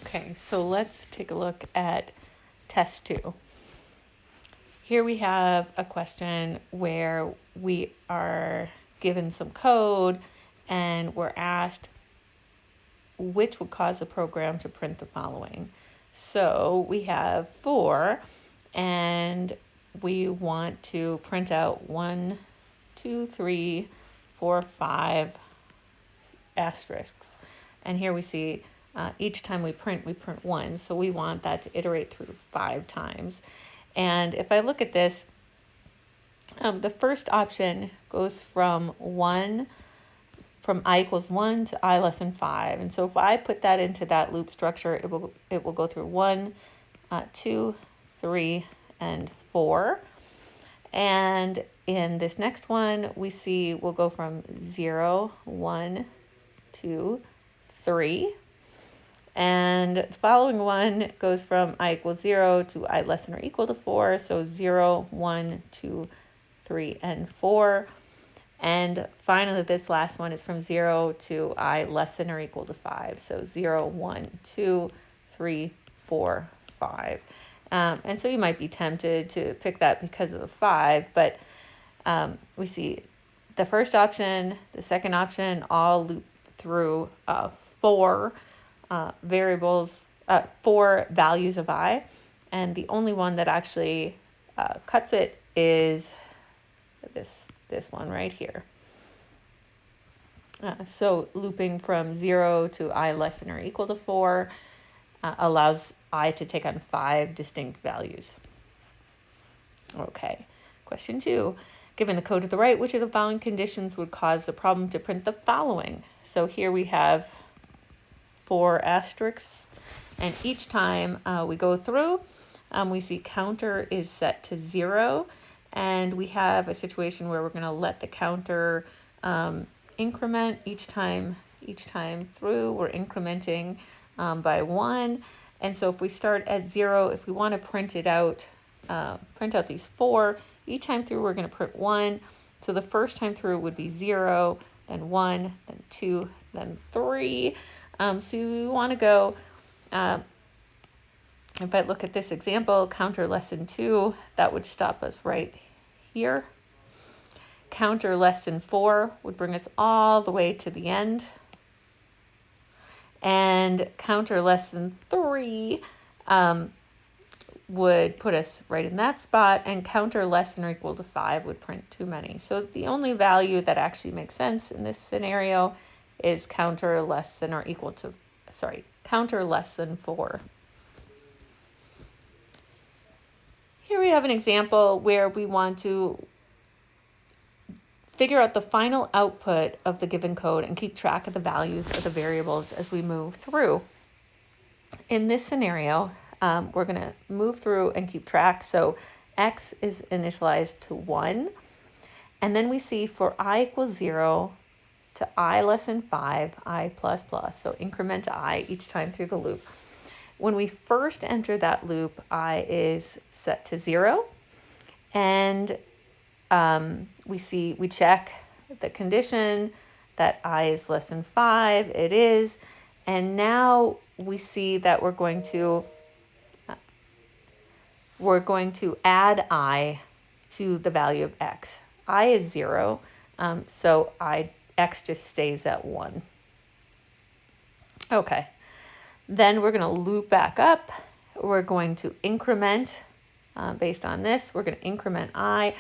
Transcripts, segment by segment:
Okay, so let's take a look at test 2. Here we have a question where we are given some code and we're asked which would cause the program to print the following. So we have 4 and we want to print out 1, 2, 3, 4, 5 asterisks. And here we see each time we print 1. So we want that to iterate through 5 times. And if I look at this, the first option goes from I equals 1 to I less than 5. And so if I put that into that loop structure, it will go through 1, 2, 3, and 4. And in this next one, we see we'll go from 0, 1, 2, 3. And the following one goes from I equals 0 to I less than or equal to 4. So 0, 1, 2, 3, and 4. And finally, this last one is from 0 to I less than or equal to 5. So 0, 1, 2, 3, 4, 5. And so you might be tempted to pick that because of the 5, but we see the first option, the second option, all loop through 4 variables, 4 values of I, and the only one that actually cuts it is this one right here. So looping from 0 to I less than or equal to 4 allows I to take on 5 distinct values. Okay, question 2. Given the code to the right, which of the following conditions would cause the problem to print the following? So here we have 4 asterisks, and each time we go through, we see counter is set to 0, and we have a situation where we're going to let the counter increment each time through. We're incrementing by 1, and so if we start at 0, if we want to print out these 4, each time through we're going to print 1. So the first time through would be 0, then 1, then 2, then 3. So we want to go, if I look at this example, counter less than 2, that would stop us right here. Counter less than 4 would bring us all the way to the end. And counter less than 3 would put us right in that spot, and counter less than or equal to 5 would print too many. So the only value that actually makes sense in this scenario is counter less than 4. Here we have an example where we want to figure out the final output of the given code and keep track of the values of the variables as we move through. In this scenario, we're going to move through and keep track. So x is initialized to 1. And then we see for I equals 0 to I less than 5, I plus plus. So increment I each time through the loop. When we first enter that loop, I is set to 0. And we check the condition that I is less than 5. It is. And now we see that we're going to add I to the value of x. I is 0, so x just stays at 1. Okay, then we're going to loop back up. We're going to increment based on this. We're going to increment I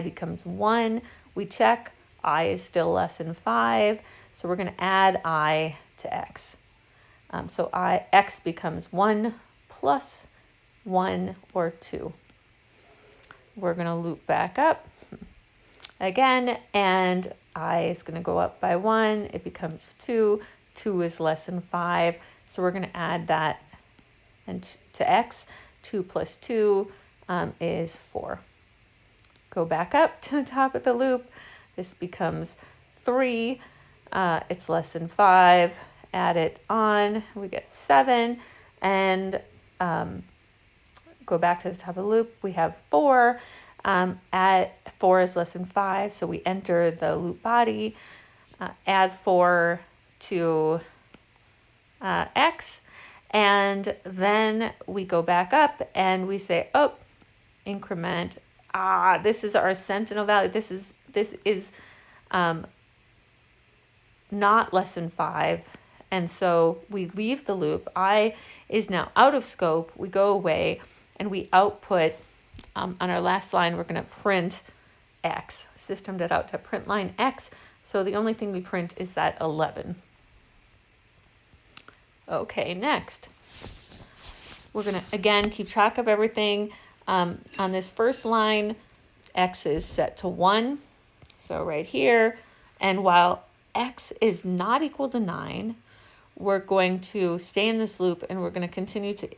becomes 1. We check I is still less than 5, so we're going to add I to x. So x becomes 1 plus 1 or 2. We're going to loop back up again, and I is going to go up by 1. It becomes 2. 2 is less than 5, so we're going to add that and to x. 2 plus 2 is 4. Go back up to the top of the loop. This becomes 3. It's less than 5. Add it on. We get 7. And go back to the top of the loop. We have 4. Add 4 is less than 5. So we enter the loop body. Add 4 to x. And then we go back up and we say, oh, increment. This is our sentinel value. This is not less than 5. And so we leave the loop. I is now out of scope. We go away and we output, on our last line, we're going to print X. System.out to print line X. So the only thing we print is that 11. Okay, next. We're going to, again, keep track of everything. On this first line, X is set to 1. So right here. And while X is not equal to 9, we're going to stay in this loop and we're going to continue to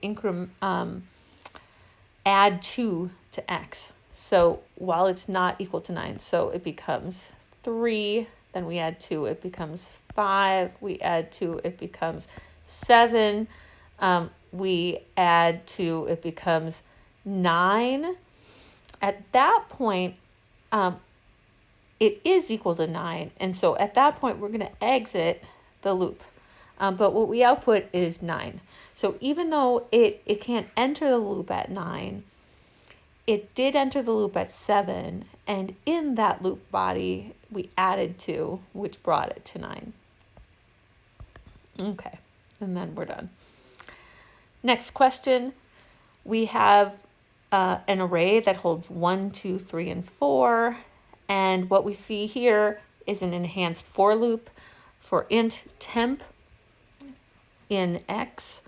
add 2 to X. So while it's not equal to 9, so it becomes 3, then we add 2, it becomes 5, we add 2, it becomes 7, we add 2, it becomes 9. At that point, it is equal to 9, and so at that point we're going to exit the loop. But what we output is 9. So even though it can't enter the loop at 9, it did enter the loop at 7, and in that loop body, we added 2, which brought it to 9. Okay, and then we're done. Next question. We have an array that holds 1, 2, 3, and 4, and what we see here is an enhanced for loop for int temp in X.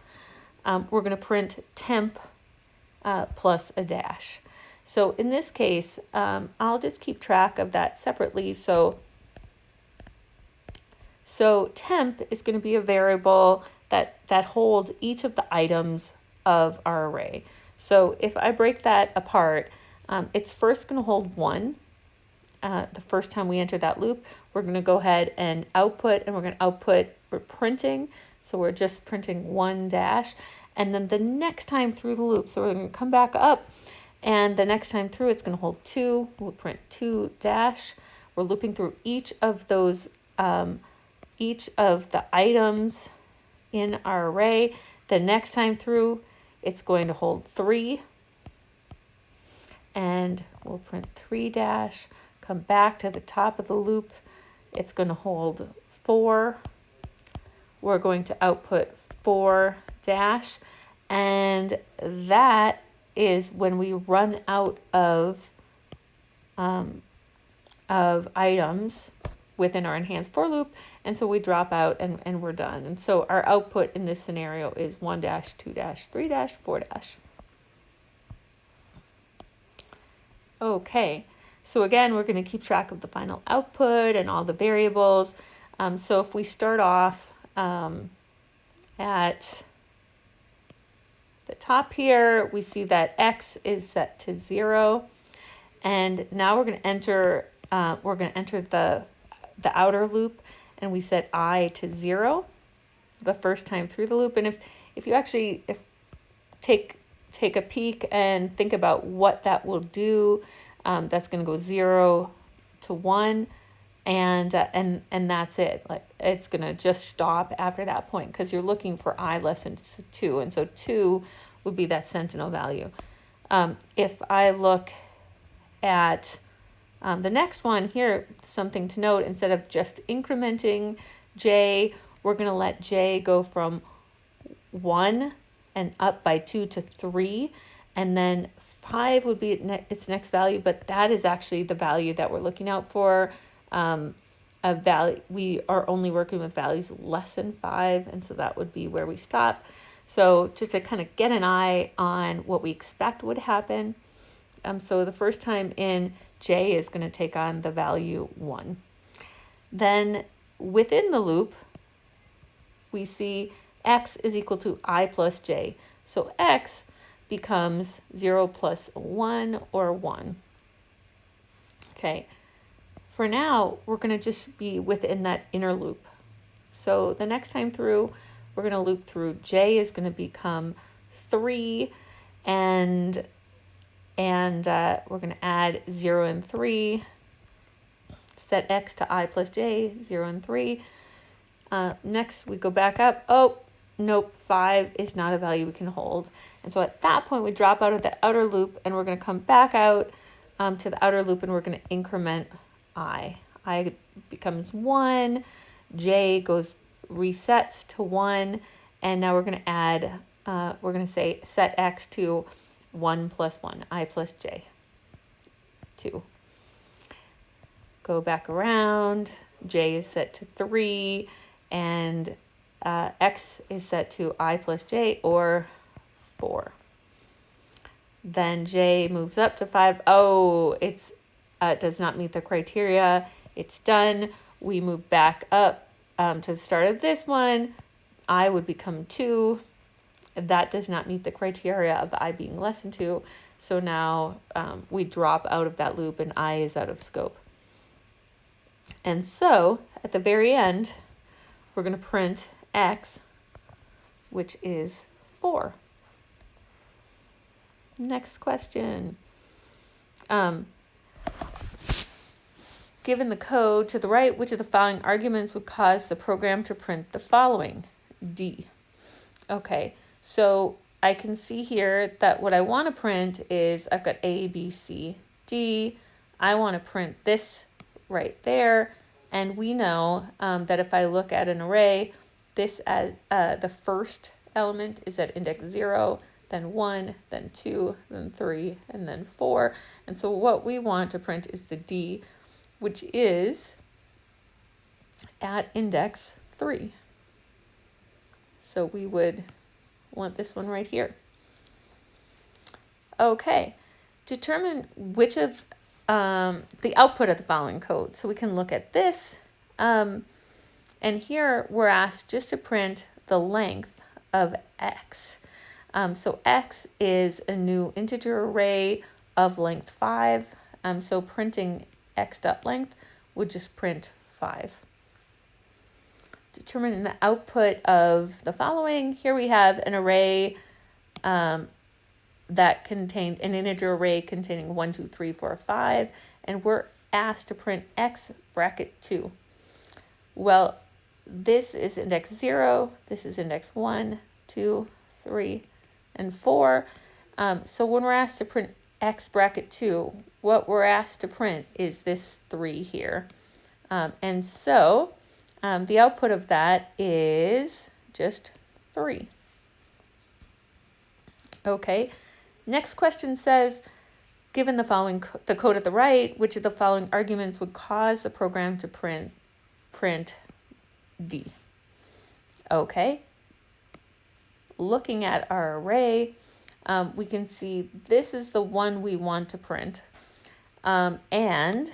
We're going to print temp plus a dash. So in this case, I'll just keep track of that separately. So temp is going to be a variable that holds each of the items of our array. So if I break that apart, it's first going to hold 1. The first time we enter that loop, we're going to go ahead and output, and we're going to output, we're printing. So we're just printing 1 dash. And then the next time through the loop, so we're going to come back up, and the next time through it's going to hold 2. We'll print 2 dash. We're looping through each of those, each of the items in our array. The next time through, it's going to hold 3. And we'll print 3 dash. Come back to the top of the loop. It's going to hold 4. We're going to output 4 dash, and that is when we run out of items within our enhanced for loop, and so we drop out and we're done. And so our output in this scenario is 1 dash, 2 dash, 3 dash, 4 dash. Okay, so again, we're going to keep track of the final output and all the variables. So if we start off at the top here, we see that X is set to 0, and now we're going to enter the outer loop, and we set I to 0 the first time through the loop. And if you actually take a peek and think about what that will do, that's going to go 0 to 1. And that's it. Like, it's going to just stop after that point because you're looking for I less than 2. And so 2 would be that sentinel value. If I look at the next one here, something to note, instead of just incrementing J, we're going to let J go from 1 and up by 2 to 3. And then 5 would be its next value, but that is actually the value that we're looking out for. A value, we are only working with values less than 5, and so that would be where we stop. So just to kind of get an eye on what we expect would happen. So the first time in, J is going to take on the value 1. Then within the loop, we see X is equal to I plus J. So X becomes 0 plus 1 or 1. Okay. For now, we're going to just be within that inner loop. So the next time through, we're going to loop through. J is going to become 3, and we're going to add 0 and 3. Set X to I plus J, 0 and 3. Next, we go back up. Oh, nope, 5 is not a value we can hold. And so at that point, we drop out of the outer loop, and we're going to come back out to the outer loop, and we're going to increment I. I becomes 1, j resets to 1, and now we're going to add, we're going to say set x to 1 plus 1, I plus j, 2. Go back around, j is set to 3, and x is set to I plus j, or 4. Then j moves up to 5. Oh, it does not meet the criteria. It's done. We move back up to the start of this one. I would become 2. That does not meet the criteria of I being less than 2. So now we drop out of that loop, and I is out of scope. And so at the very end, we're going to print x, which is 4. Next question. Given the code to the right, which of the following arguments would cause the program to print the following? D. Okay, so I can see here that what I want to print is I've got A, B, C, D. I want to print this right there. And we know that if I look at an array, this as the first element is at index 0, then 1, then 2, then 3, and then 4. And so what we want to print is the D, which is at index 3. So we would want this one right here. Okay, determine which of the output of the following code. So we can look at this, and here we're asked just to print the length of x. So x is a new integer array of length 5. So printing x.length would just print 5. Determine the output of the following. Here we have an array that contained an integer array containing 1, 2, 3, 4, 5, and we're asked to print x bracket 2. Well, this is index 0, this is index 1, 2, 3, and 4. So when we're asked to print x bracket 2, what we're asked to print is this 3 here. And so the output of that is just 3. Okay, next question says, given the following the code at the right, which of the following arguments would cause the program to print D? Okay, looking at our array, we can see this is the one we want to print. And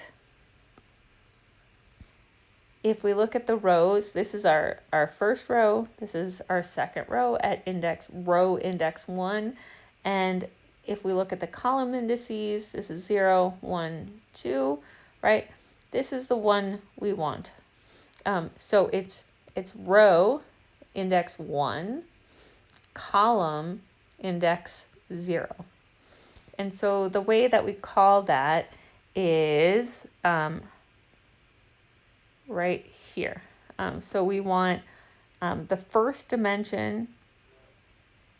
if we look at the rows, this is our first row, this is our second row at row index 1. And if we look at the column indices, this is 0, 1, 2, right? This is the one we want. So it's row index 1, column index 0. And so the way that we call that is right here. So we want the first dimension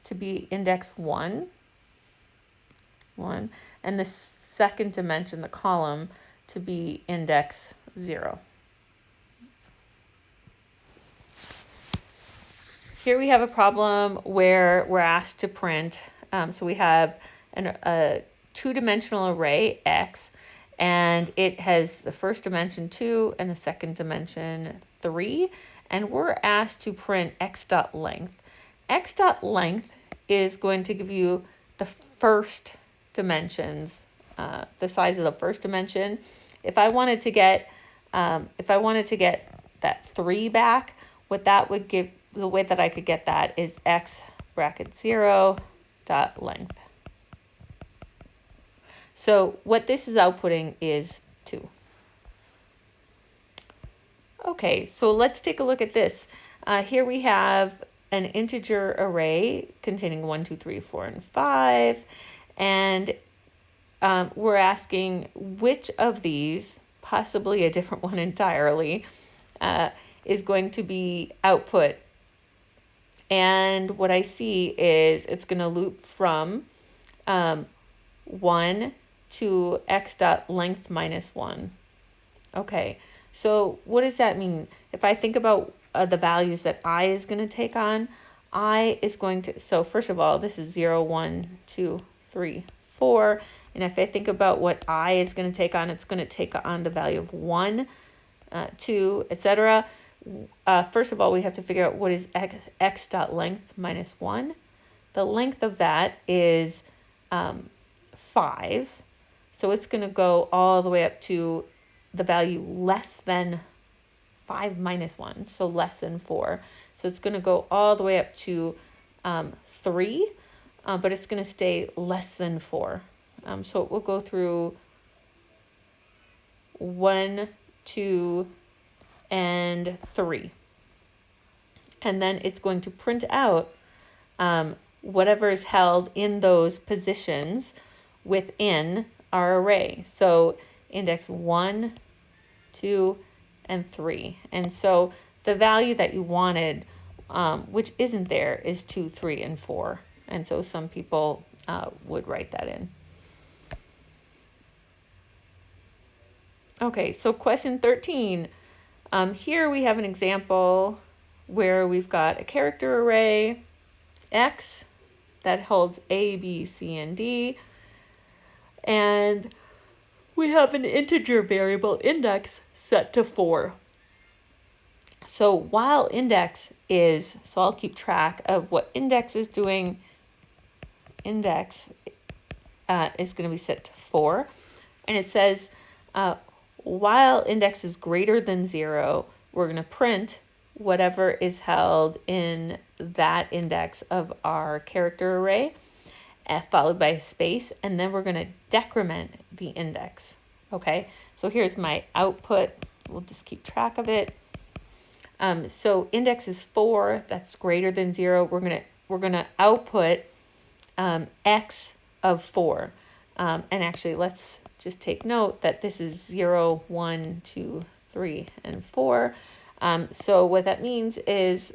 to be index 1, and the second dimension, the column, to be index 0. Here we have a problem where we're asked to print, so we have a two-dimensional array, x, and it has the first dimension 2 and the second dimension 3, and we're asked to print x.length. X.length is going to give you the first dimensions, the size of the first dimension. If I wanted to get that 3 back, what that would give, the way that I could get that is x bracket 0 dot length. So what this is outputting is 2. Okay, so let's take a look at this. Here we have an integer array containing 1, 2, 3, 4, and 5. And we're asking which of these, possibly a different one entirely, is going to be output And what I see is it's going to loop from 1 to x dot length minus 1. Okay, so what does that mean? If I think about the values that I is going to take on, I is going to, so first of all, this is 0, 1, 2, 3, 4. And if I think about what I is going to take on, it's going to take on the value of 1, 2, etc. First of all, we have to figure out what is x dot length minus 1. The length of that is 5. So it's going to go all the way up to the value less than 5 minus 1, so less than 4. So it's going to go all the way up to 3, but it's going to stay less than 4. So it will go through 1, 2, and 3. And then it's going to print out whatever is held in those positions within our array. So index 1, 2, and 3. And so the value that you wanted, which isn't there, is 2, 3, and 4. And so some people would write that in. Okay, so question 13. Here we have an example where we've got a character array, X, that holds A, B, C, and D. And we have an integer variable index set to 4. So while index is, so I'll keep track of what index is doing. Index is going to be set to 4. And it says, while index is greater than 0, we're going to print whatever is held in that index of our character array, followed by a space, and then we're going to decrement the index. Okay, so here's my output. We'll just keep track of it. So index is 4. That's greater than 0. We're gonna output x of 4. And actually, let's just take note that this is 0, 1, 2, 3, and 4. So what that means is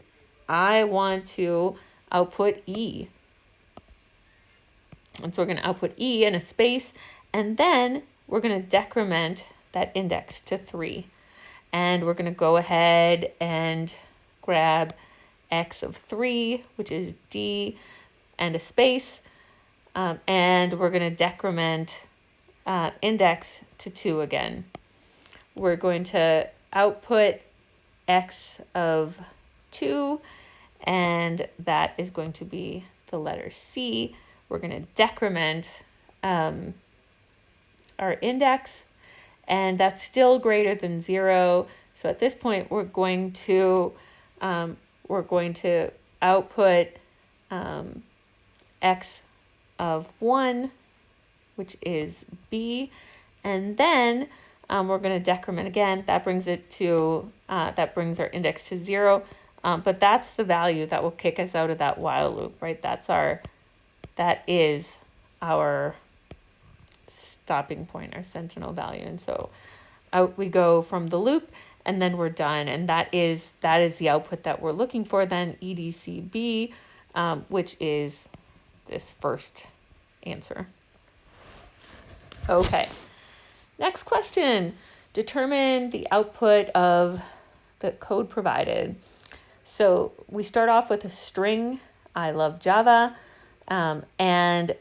I want to output E. And so we're going to output E in a space, and then we're going to decrement that index to 3. And we're going to go ahead and grab x of 3, which is D, and a space. And we're going to decrement index to 2 again. We're going to output x of 2, and that is going to be the letter C. We're going to decrement our index, and that's still greater than 0. So at this point, we're going to output x of 1, which is B, and then we're going to decrement again. That brings it to that brings our index to 0. But that's the value that will kick us out of that while loop, right? That is our stopping point, our sentinel value. And so out we go from the loop, and then we're done. And that is the output that we're looking for then, EDCB, which is this first answer. Okay, next question. Determine the output of the code provided. So we start off with a string, I love Java, and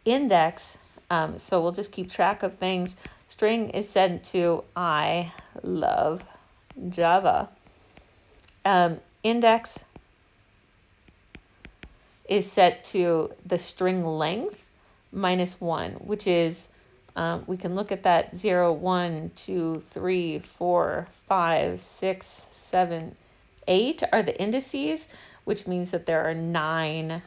index, so we'll just keep track of things. String is sent to I love Java. Index is set to the string length minus 1, which is, we can look at that 0, 1, 2, 3, 4, 5, 6, 7, 8 are the indices, which means that there are 9.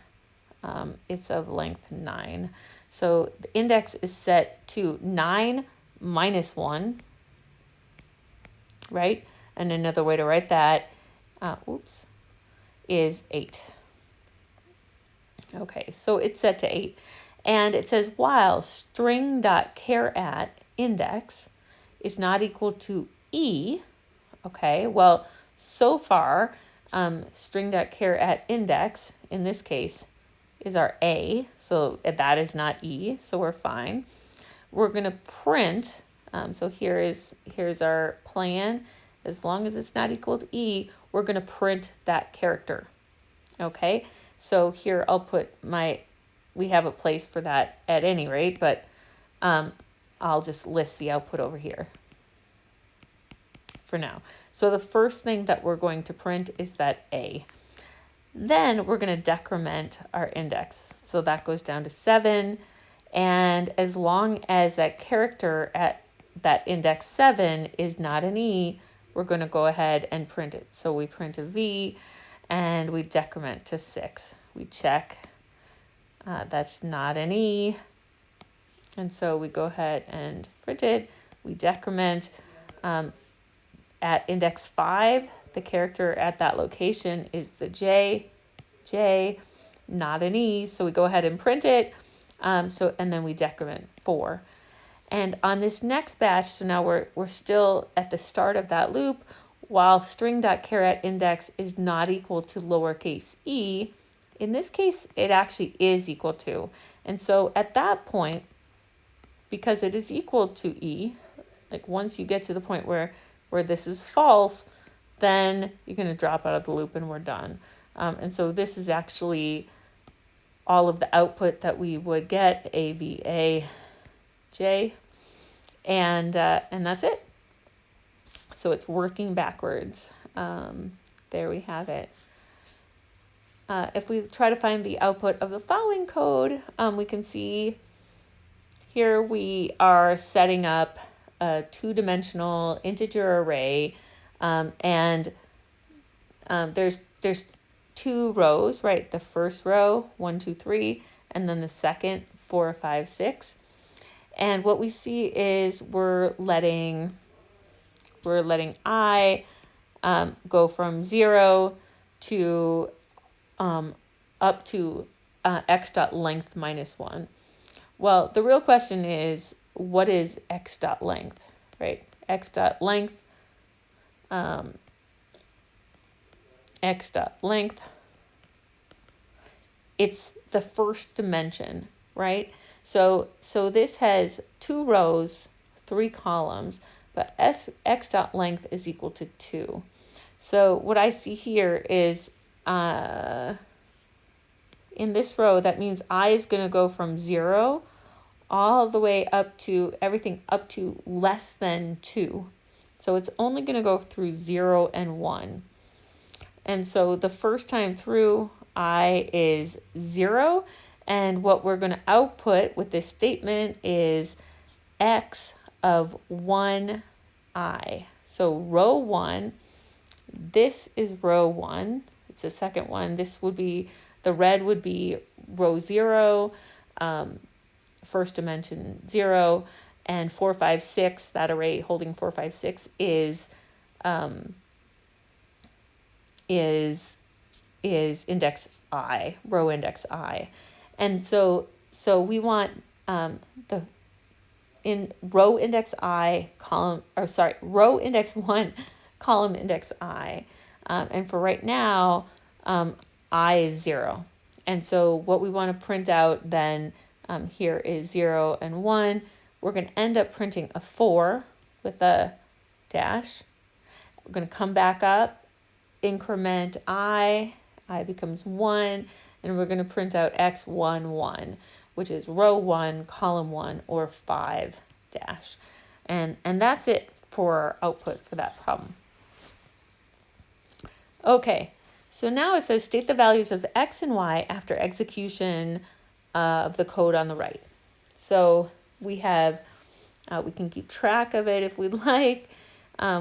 It's of length 9. So the index is set to 9 minus 1, right? And another way to write that, is 8. Okay, so it's set to 8. And it says while string.char@ index is not equal to E, okay, well, so far string.char at index, in this case, is our A, so that is not E, so we're fine. We're going to print, so here's our plan. As long as it's not equal to E, we're going to print that character. Okay, so here I'll put we have a place for that at any rate, but I'll just list the output over here for now. So the first thing that we're going to print is that A. Then we're going to decrement our index. So that goes down to 7. And as long as that character at that index 7 is not an E, we're going to go ahead and print it. So we print a V and we decrement to 6. We check. That's not an E. And so we go ahead and print it. We decrement. At index 5, the character at that location is the J, not an E. So we go ahead and print it. And then we decrement 4. And on this next batch, so now we're still at the start of that loop, while string.char at index is not equal to lowercase e. In this case, it actually is equal to. And so at that point, because it is equal to e, like once you get to the point where this is false, then you're going to drop out of the loop and we're done. And so this is actually all of the output that we would get, A, V, A, J, and that's it. So it's working backwards. There we have it. If we try to find the output of the following code, we can see here we are setting up a 2-dimensional integer array, and there's 2 rows, right? The first row, 1, 2, 3, and then the second, 4, 5, 6. And what we see is we're letting I go from 0 to up to x.length minus 1. Well, the real question is, what is x.length, right? x.length, x.length, it's the first dimension, right? So this has 2 rows, 3 columns, but x.length is equal to 2. So what I see here is in this row, that means I is going to go from 0 all the way up to everything up to less than 2. So it's only going to go through 0 and 1. And so the first time through, I is 0. And what we're going to output with this statement is x of 1i. So row 1, this is row 1. It's the second one. This would be, the red would be row 0, first dimension 0, and 4, 5, 6, that array holding 4, 5, 6 is index I, row index I. And so we want in row index I, row index 1, column index I. And for right now, I is 0. And so what we want to print out then here is 0 and 1. We're going to end up printing a 4 with a dash. We're going to come back up, increment I becomes 1, and we're going to print out x1, 1, which is row 1, column 1, or 5 dash. And that's it for our output for that problem. Okay, so now it says state the values of x and y after execution of the code on the right. So we have, we can keep track of it if we'd like.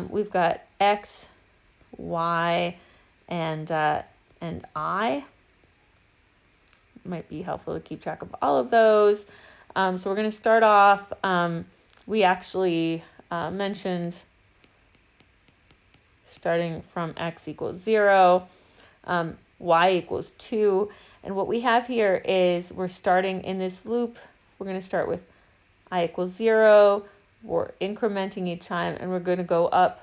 We've got x, y, and I. Might be helpful to keep track of all of those. So we're going to start off, we actually mentioned starting from x equals 0, y equals 2. And what we have here is we're starting in this loop. We're going to start with I equals 0. We're incrementing each time, and we're going to go up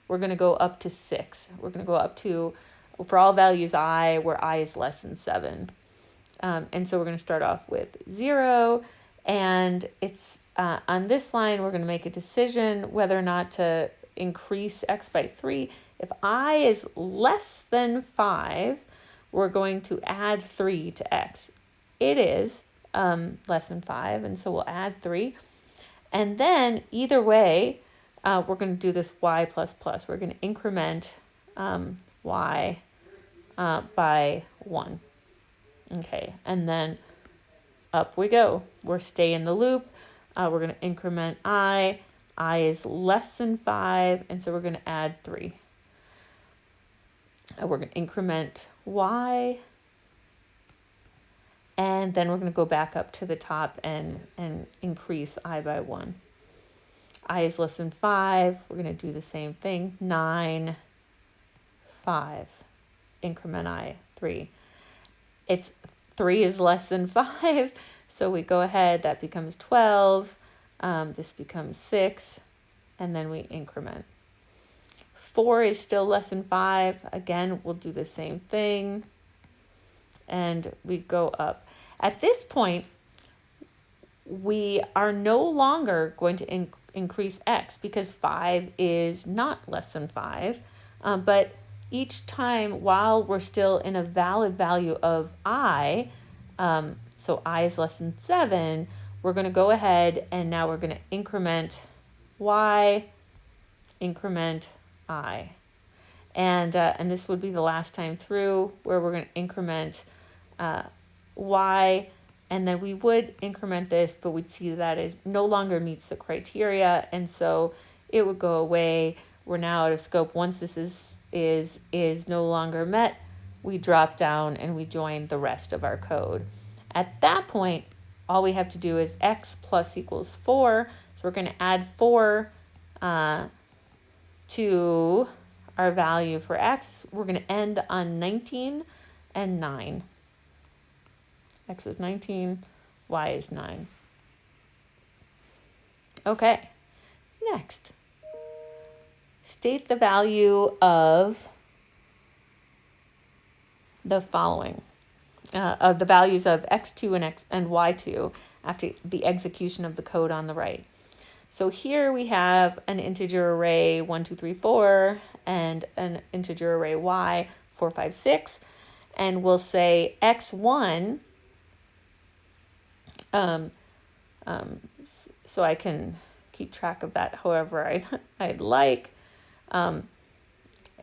we're going to go up to 6. We're going to go up to, for all values I, where I is less than 7. And so we're going to start off with 0, and it's on this line, we're going to make a decision whether or not to increase x by 3. If I is less than 5, we're going to add 3 to x. It is less than 5, and so we'll add 3. And then either way, we're going to do this y plus plus. We're going to increment y by 1. Okay, and then up we go. We're stay in the loop. We're going to increment I. I is less than 5, and so we're going to add 3. We're going to increment y, and then we're going to go back up to the top and increase I by 1. I is less than 5. We're going to do the same thing. 9, 5. Increment I, 3. It's 3 is less than 5, so we go ahead. That becomes 12. This becomes 6, and then we increment. 4 is still less than 5. Again, we'll do the same thing, and we go up. At this point, we are no longer going to increase x because 5 is not less than 5, but each time while we're still in a valid value of I, so I is less than 7, we're going to go ahead and now we're going to increment y, increment I. And this would be the last time through where we're going to increment y, and then we would increment this, but we'd see that it no longer meets the criteria, and so it would go away. We're now out of scope. Once this is no longer met, we drop down and we join the rest of our code. At that point, all we have to do is x plus equals 4. So we're going to add 4 to our value for x. We're going to end on 19 and 9. X is 19, y is 9. Okay, next. State the value of the following, of the values of x2 and y2 after the execution of the code on the right. So here we have an integer array 1, 2, 3, 4, and an integer array y 4, 5, 6, and we'll say x1. So I can keep track of that however I'd like.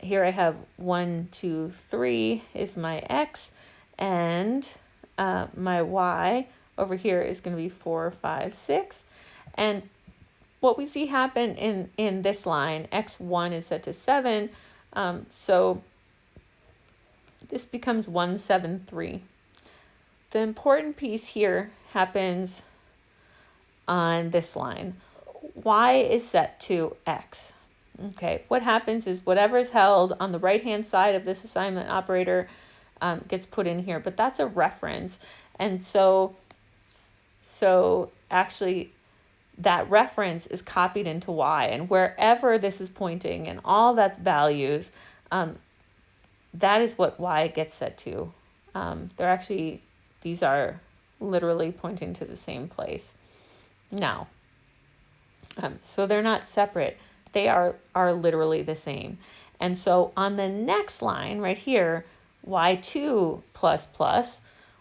Here I have 1, 2, 3 is my x, and my y over here is going to be 4, 5, 6. And what we see happen in this line, x1 is set to 7, so this becomes 1, 7, 3. The important piece here happens on this line. Y is set to x. Okay, what happens is whatever is held on the right-hand side of this assignment operator gets put in here, but that's a reference. And so actually that reference is copied into y, and wherever this is pointing and all that's values, that is what y gets set to. These are literally pointing to the same place. Now, so they're not separate. They are literally the same. And so on the next line right here, y2 plus plus,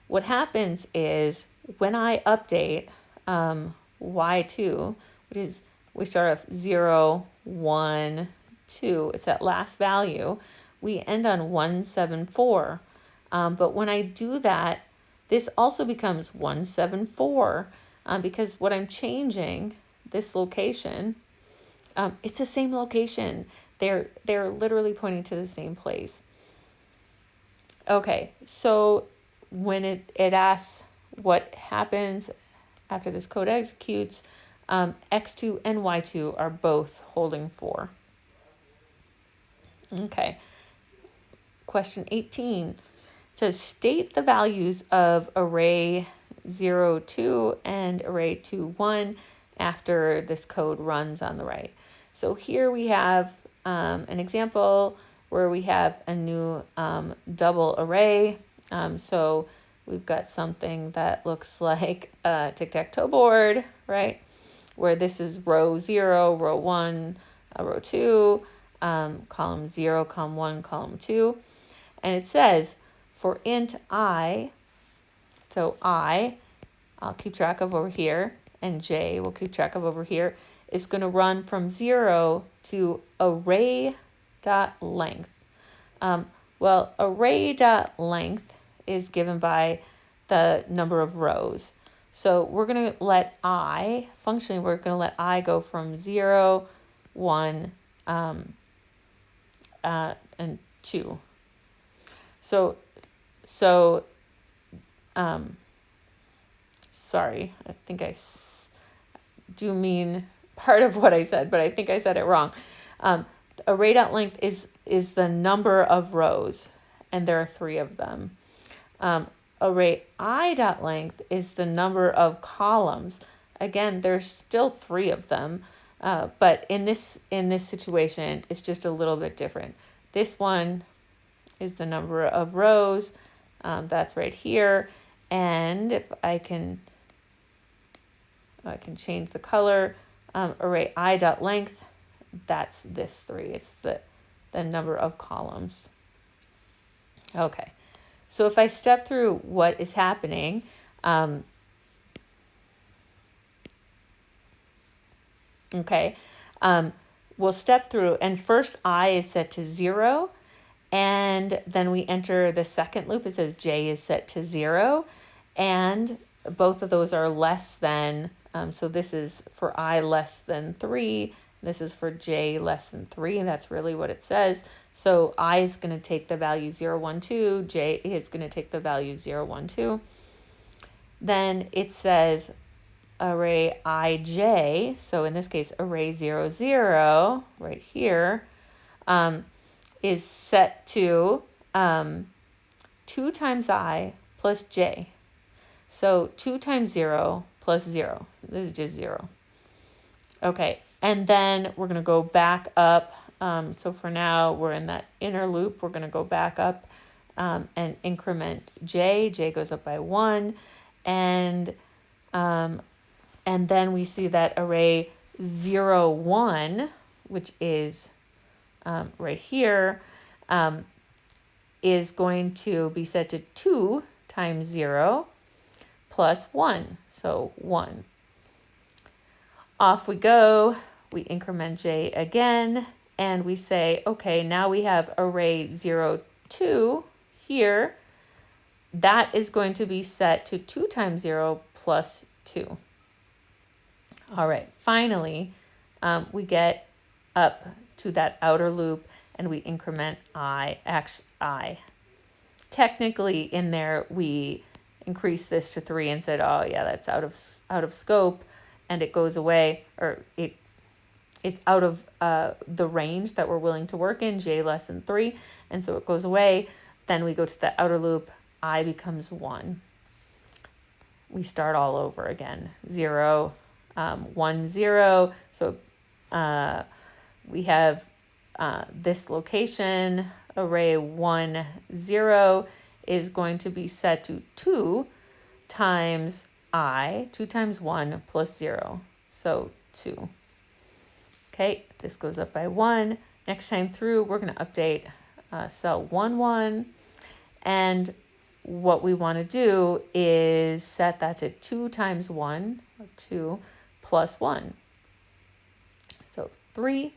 what happens is when I update y2, which is, we start off 0, 1, 2, it's that last value, we end on 174. But when I do that, this also becomes 174 because what I'm changing, this location, it's the same location. They're literally pointing to the same place. Okay, so when it asks what happens after this code executes, x2 and y2 are both holding 4. Okay, question 18 says state the values of array 0, 2 and array 2, 1 after this code runs on the right. So here we have an example where we have a new double array. So we've got something that looks like a tic-tac-toe board, right? Where this is row 0, row 1, row 2, column 0, column 1, column 2. And it says for int I, so I'll keep track of over here, and j will keep track of over here, is going to run from 0 to array.length. Well, array.length is given by the number of rows. So we're going to let functionally, we're going to let I go from 0, 1, and 2. Sorry, I think I do mean part of what I said, but I think I said it wrong. Array.length is the number of rows, and there are 3 of them. Array I.length is the number of columns. Again, there's still 3 of them, but in this situation, it's just a little bit different. This one is the number of rows. That's right here, and if I can change the color. Array I.length, that's this 3. It's the number of columns. Okay, so if I step through what is happening, we'll step through, and first I is set to 0, and then we enter the second loop. It says j is set to 0, and both of those are less than, so this is for I less than 3, this is for j less than 3, and that's really what it says. So I is going to take the value 0, 1, 2, j is going to take the value 0, 1, 2. Then it says array ij, so in this case array 0, 0, right here, is set to 2 times I plus j. So 2 times 0 plus 0. This is just 0. Okay, and then we're going to go back up. So for now, we're in that inner loop. We're going to go back up and increment j. J goes up by 1. And then we see that array 0, 1, which is right here, is going to be set to 2 times 0 plus 1, so 1. Off we go, we increment j again, and we say, okay, now we have array 0, 2 here. That is going to be set to 2 times 0 plus 2. All right, finally, we get up to that outer loop, and we increment I. Technically, in there, we increase this to 3 and said, oh yeah, that's out of scope, and it goes away, or it's out of the range that we're willing to work in, j less than 3, and so it goes away. Then we go to the outer loop, I becomes 1. We start all over again, 0, 1, 0. So we have this location, array 1, 0, is going to be set to 2 times I, 2 times 1 plus 0, so 2. Okay, this goes up by 1. Next time through, we're going to update cell 1, 1, and what we want to do is set that to 2 times 1, or 2, plus 1. So 3,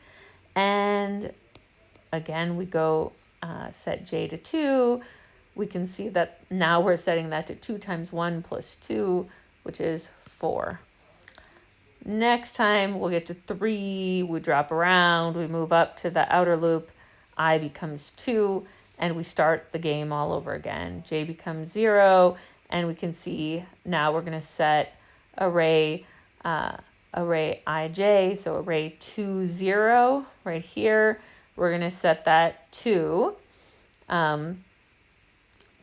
and again, we go set j to 2. We can see that now we're setting that to 2 times 1 plus 2, which is 4. Next time, we'll get to 3, we drop around, we move up to the outer loop, I becomes 2, and we start the game all over again. J becomes 0, and we can see now we're going to set array ij, so array 2, 0, right here. We're going to set that to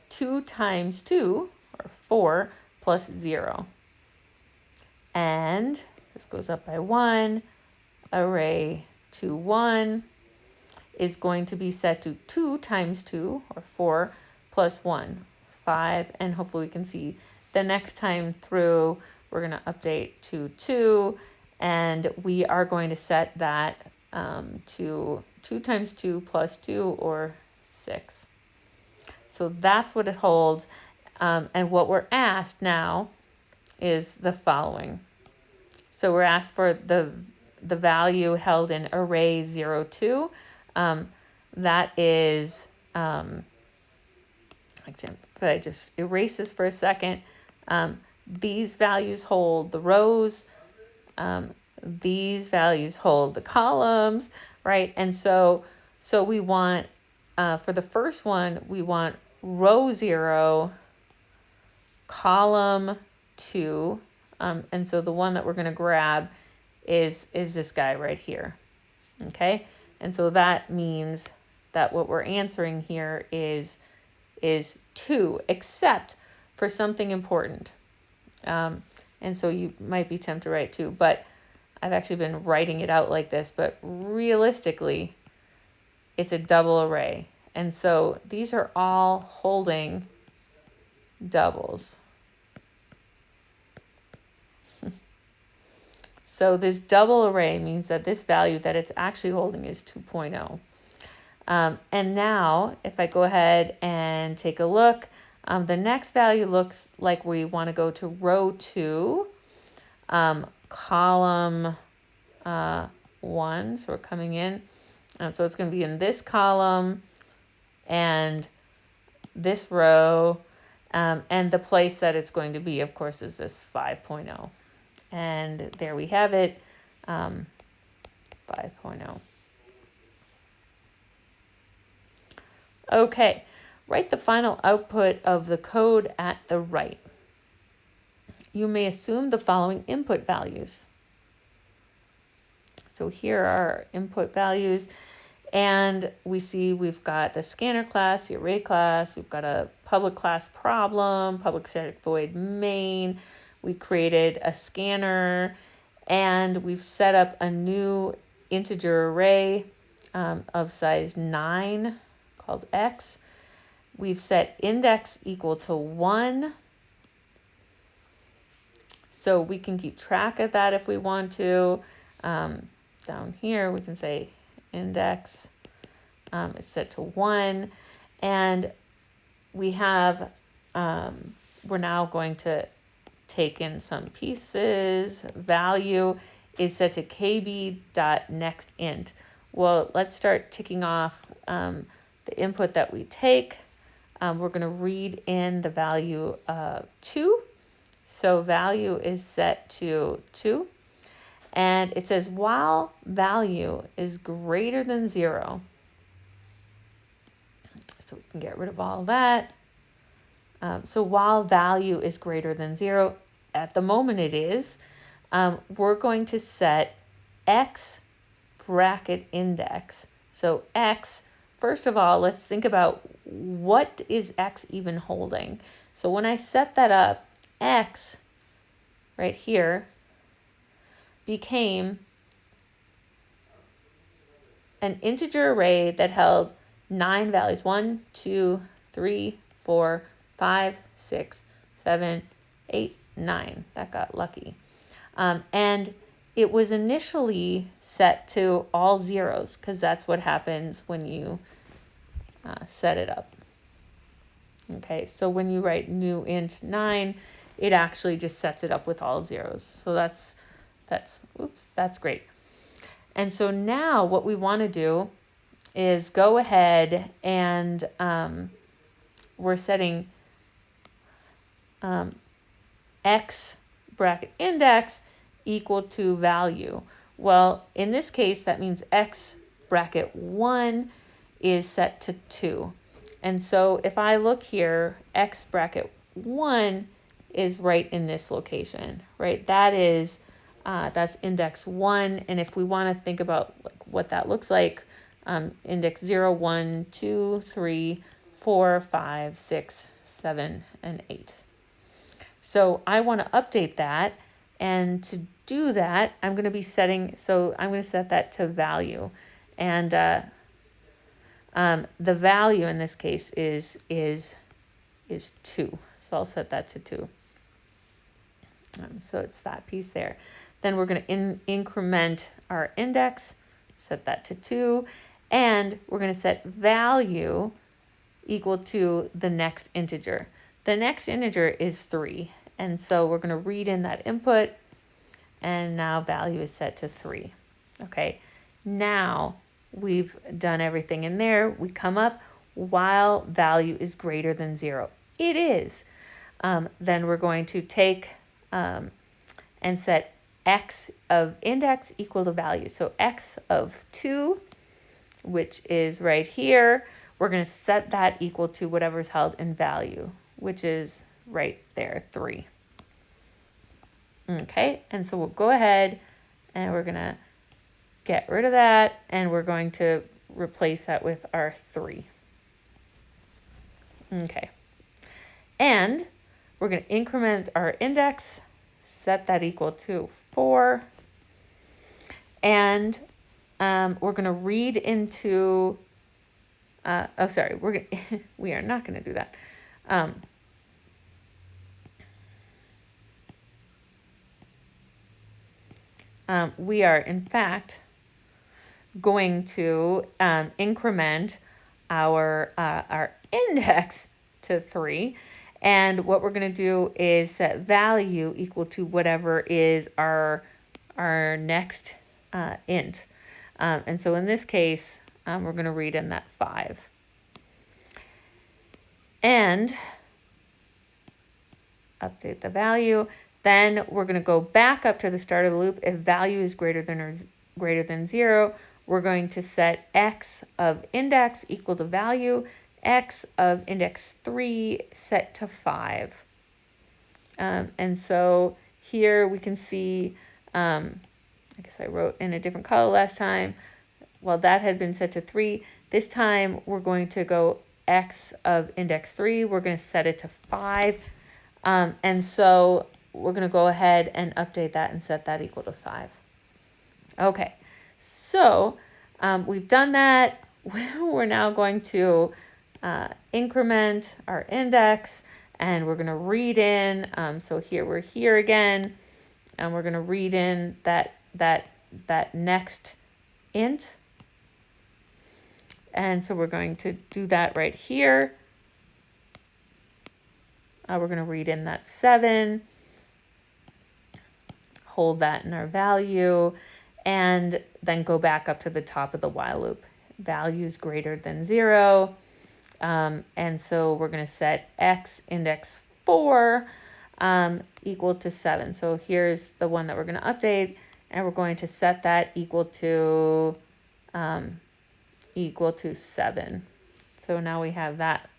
2 times 2, or 4, plus 0. And this goes up by 1, array 2, 1, is going to be set to 2 times 2, or 4, plus 1, 5, and hopefully we can see the next time through, we're going to update to 2, and we are going to set that to 2 times 2 plus 2, or 6. So that's what it holds. And what we're asked now is the following. So we're asked for the value held in array 0, 2. That is, if I just erase this for a second, these values hold the rows, these values hold the columns, right? And so we want, for the first one, we want row 0, column 2, and so the one that we're going to grab is this guy right here, okay? And so that means that what we're answering here is 2, except for something important. And so you might be tempted to write 2, but I've actually been writing it out like this, but realistically, it's a double array. And so these are all holding doubles. So this double array means that this value that it's actually holding is 2.0. And now, if I go ahead and take a look, the next value looks like we want to go to row 2, column 1. So we're coming in. So it's going to be in this column and this row. And the place that it's going to be, of course, is this 5.0. And there we have it, 5.0. Okay, write the final output of the code at the right. You may assume the following input values. So here are our input values, and we see we've got the scanner class, the array class, we've got a public class problem, public static void main. We created a scanner, and we've set up a new integer array of size 9 called x. We've set index equal to 1. So we can keep track of that if we want to. Down here, we can say index is set to 1. And we have, we're now going to take in some pieces. Value is set to kb.nextInt. Well, let's start ticking off the input that we take. We're going to read in the value 2. So value is set to 2. And it says while value is greater than 0. So we can get rid of all of that. So while value is greater than 0, at the moment it is, we're going to set x bracket index. So x, first of all, let's think about what is x even holding. So when I set that up, x right here became an integer array that held 9 values, 1, 2, 3, 4, 5, 6, 7, 8, 9. That got lucky. And it was initially set to all zeros because that's what happens when you set it up. Okay, so when you write new int 9, it actually just sets it up with all zeros. So that's great. And so now what we want to do is go ahead and we're setting x bracket index equal to value. Well, in this case, that means x bracket 1 is set to 2. And so if I look here, x bracket 1 is right in this location, right? That is, that's index 1. And if we want to think about what that looks like, index 0, 1, 2, 3, 4, 5, 6, 7, and 8. So I want to update that. And to do that, I'm going to be setting, so I'm going to set that to value. And The value in this case is 2. So I'll set that to 2. So it's that piece there. Then we're going to increment our index, set that to 2, and we're going to set value equal to the next integer. The next integer is 3, and so we're going to read in that input, and now value is set to 3. Okay, now we've done everything in there. We come up while value is greater than 0. It is. Then we're going to take and set x of index equal to value. So x of 2, which is right here, we're going to set that equal to whatever's held in value, which is right there, 3. Okay, and so we'll go ahead and we're going to get rid of that, and we're going to replace that with our 3. Okay, and we're going to increment our index, set that equal to 4, and we're going to read into, we are not going to do that. We are, in fact, going to increment our index to 3. And what we're going to do is set value equal to whatever is our next int. And so in this case, we're going to read in that 5. And update the value. Then we're going to go back up to the start of the loop. If value is greater than 0, we're going to set x of index equal to value, x of index 3 set to 5. And so here we can see, I guess I wrote in a different color last time. Well, that had been set to 3. This time we're going to go x of index 3. We're going to set it to 5. And so we're going to go ahead and update that and set that equal to 5. Okay, so we've done that. We're now going to increment our index, and we're going to read in. So here we're here again, and we're going to read in that next int. And so we're going to do that right here. We're going to read in that 7, hold that in our value, and then go back up to the top of the while loop. Value is greater than 0. And so we're going to set x index 4 equal to 7. So here's the one that we're going to update, and we're going to set that equal to 7. So now we have that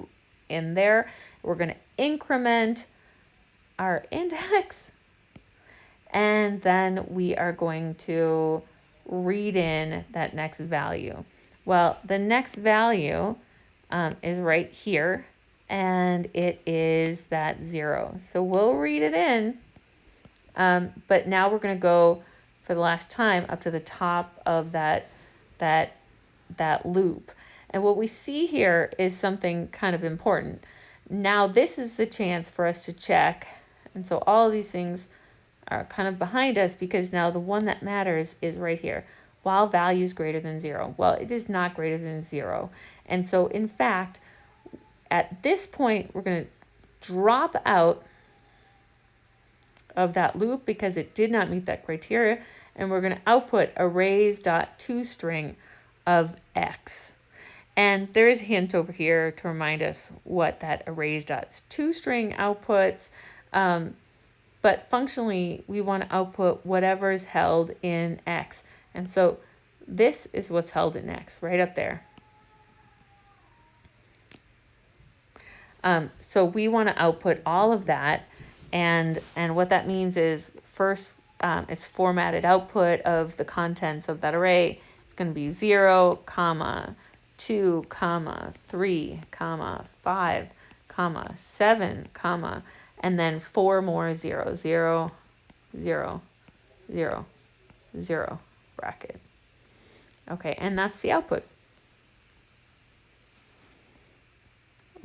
in there. We're going to increment our index, and then we are going to read in that next value. Well, the next value is right here, and it is that 0. So we'll read it in, but now we're going to go for the last time up to the top of that loop. And what we see here is something kind of important. Now this is the chance for us to check, and so all of these things are kind of behind us, because now the one that matters is right here. While value is greater than 0. Well, it is not greater than 0. And so in fact, at this point, we're going to drop out of that loop because it did not meet that criteria, and we're going to output arrays.toString of x. And there is a hint over here to remind us what that arrays.toString outputs. But functionally, we want to output whatever is held in x. And so this is what's held in x, right up there. So we want to output all of that. And what that means is, first, it's formatted output of the contents of that array. It's going to be 0, comma, 2, comma, 3, comma, 5, comma, 7, comma, and then 4 more 0, 0, 0, 0, 0, bracket. Okay, and that's the output.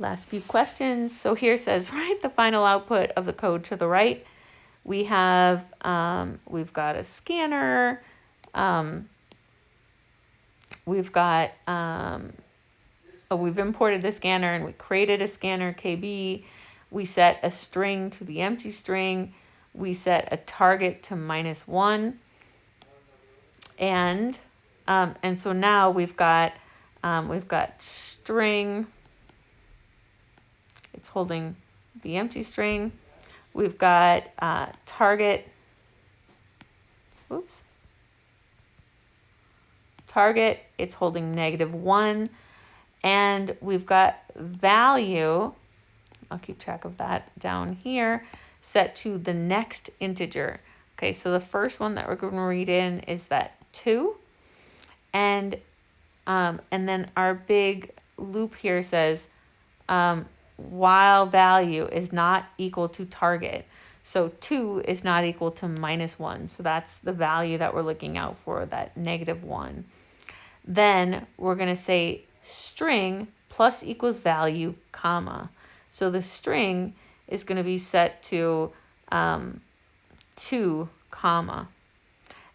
last few questions. So here it says, write the final output of the code to the right. We have, we've got a scanner. We've got, we've imported the scanner and we created a scanner KB. We set a string to the empty string. We set a target to -1. And so now we've got string. It's holding the empty string. We've got target. Oops. Target, it's holding -1. And we've got value, I'll keep track of that down here, set to the next integer. Okay, so the first one that we're going to read in is that 2. And then our big loop here says, while value is not equal to target. So 2 is not equal to -1. So that's the value that we're looking out for, that -1. Then we're going to say string plus equals value, comma. So the string is going to be set to 2, comma.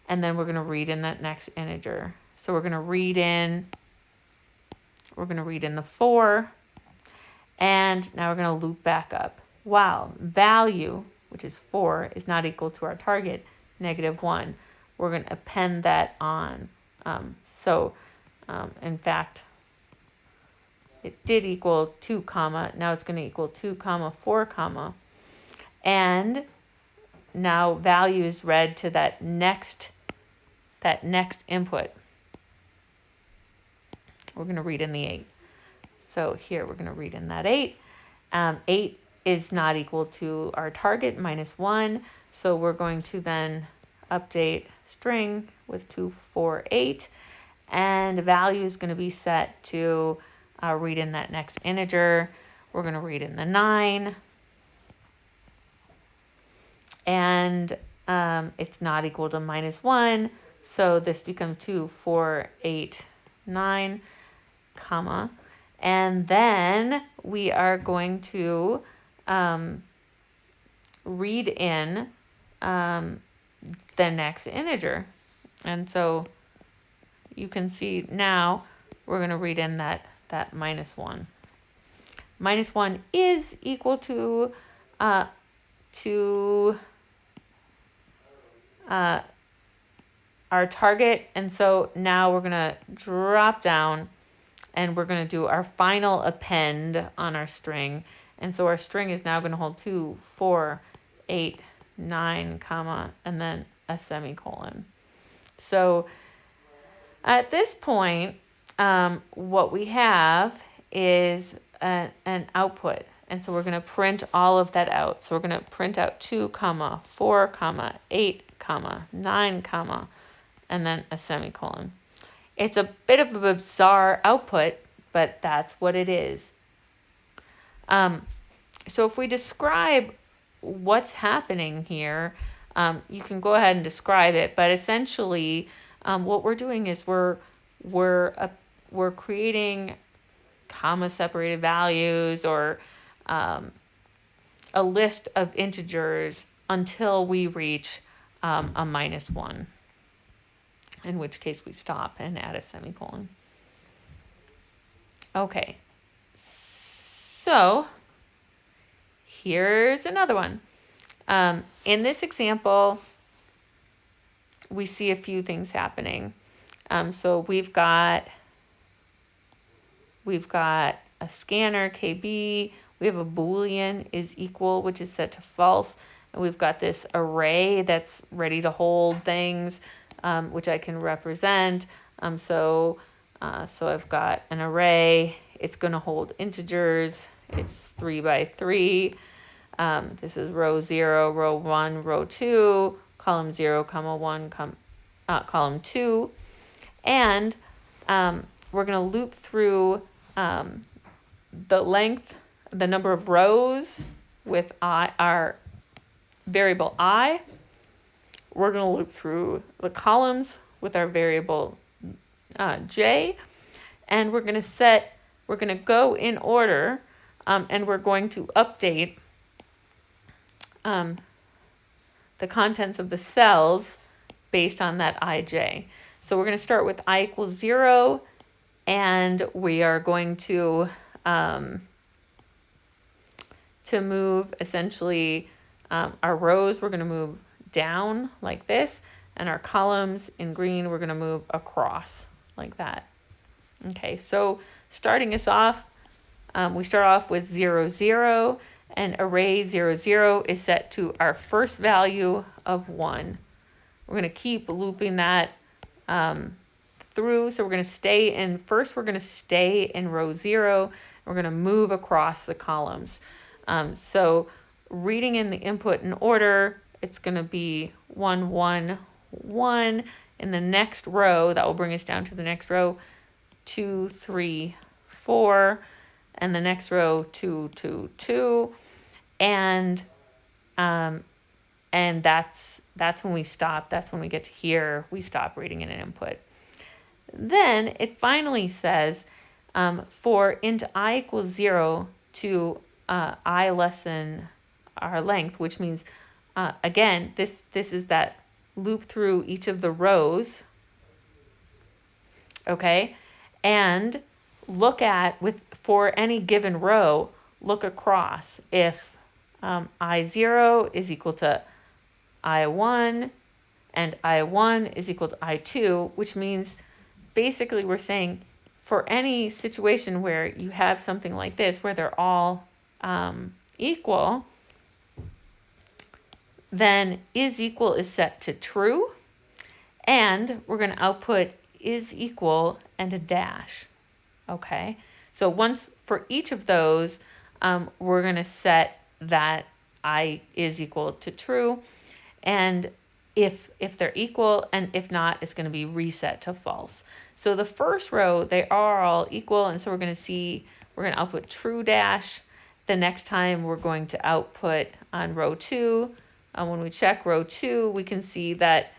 And then we're going to read in that next integer. So we're going to read in the 4. And now we're going to loop back up. While value, which is 4, is not equal to our target, -1, we're going to append that on. In fact, it did equal 2, comma. Now it's going to equal 2, comma, 4, comma. And now value is read to that next input. We're going to read in the 8. So here we're going to read in that 8. 8 is not equal to our target, -1. So we're going to then update string with 2, 4, 8. And value is going to be set to read in that next integer. We're going to read in the 9. And it's not equal to -1. So this becomes 2, 4, 8, 9, comma. And then we are going to read in the next integer. And so you can see now we're going to read in that -1. -1 is equal to our target. And so now we're going to drop down and we're going to do our final append on our string. And so our string is now going to hold 2, 4, 8, 9, comma, and then a semicolon. So at this point, what we have is an output. And so we're going to print all of that out. So we're going to print out 2, comma, 4, comma, 8, comma, 9, comma, and then a semicolon. It's a bit of a bizarre output, but that's what it is. So if we describe what's happening here, you can go ahead and describe it, but essentially what we're doing is we're creating comma separated values or a list of integers until we reach a -1, in which case we stop and add a semicolon. Okay, so here's another one. In this example, we see a few things happening. So we've got a scanner, KB, we have a Boolean is equal, which is set to false, and we've got this array that's ready to hold things, which I can represent. So I've got an array, it's going to hold integers, it's 3 by 3. This is row 0, row 1, row 2, column 0, comma 1, column 2. And we're going to loop through the number of rows with our variable I. We're going to loop through the columns with our variable j. And we're going to go in order and we're going to update the contents of the cells based on that ij. So we're going to start with I equals 0, and we are going to move essentially our rows, we're going to move down like this, and our columns in green, we're going to move across like that. Okay, so starting us off, we start off with 0, 0, and array 0, 0 is set to our first value of 1. We're going to keep looping that through. So we're going to stay in, first we're going to stay in row 0. We're going to move across the columns. So reading in the input in order, it's going to be 1, 1, 1. In the next row, that will bring us down to the next row, 2, 3, 4. And the next row, 2, 2, 2. And that's when we stop. That's when we get to here. We stop reading in an input. Then it finally says for int I equals 0 to I less than our length, which means, again, this is that loop through each of the rows, okay? And look at, for any given row, look across. If I0 is equal to I1 and I1 is equal to I2, which means basically we're saying for any situation where you have something like this, where they're all equal, then is equal is set to true, and we're going to output is equal and a dash. Okay, so once for each of those, we're going to set that I is equal to true, and if they're equal, and if not, it's going to be reset to false. So the first row, they are all equal, and so we're going to output true dash. The next time we're going to output on row 2. When we check row 2, we can see that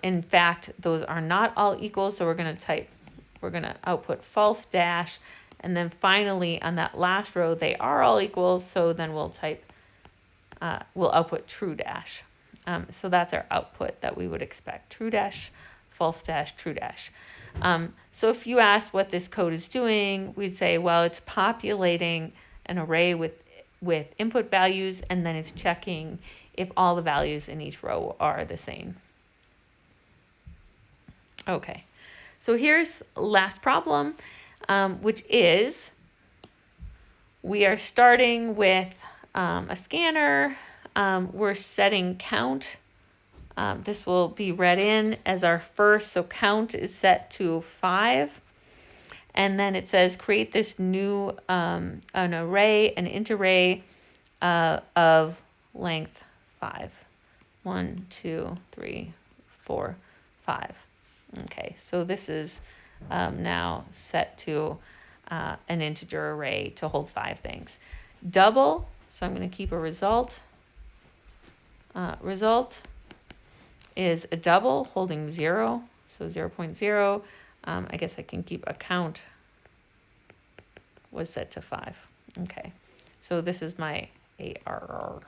in fact those are not all equal, so we're going to output false dash, and then finally on that last row they are all equal, so then we'll output true dash. So that's our output that we would expect: true dash, false dash, true dash. So if you asked what this code is doing, we'd say, well, it's populating an array with input values, and then it's checking if all the values in each row are the same. Okay, so here's last problem, which is we are starting with a scanner. We're setting count. This will be read in as our first, so count is set to 5. And then it says create this new an int array of length 5. 1, 2, 3, 4, 5. Okay, so this is now set to an integer array to hold 5 things. Double, so I'm going to keep a result. Result is a double holding 0, so 0.0. I guess I can keep a count was set to 5. Okay, so this is my ARR.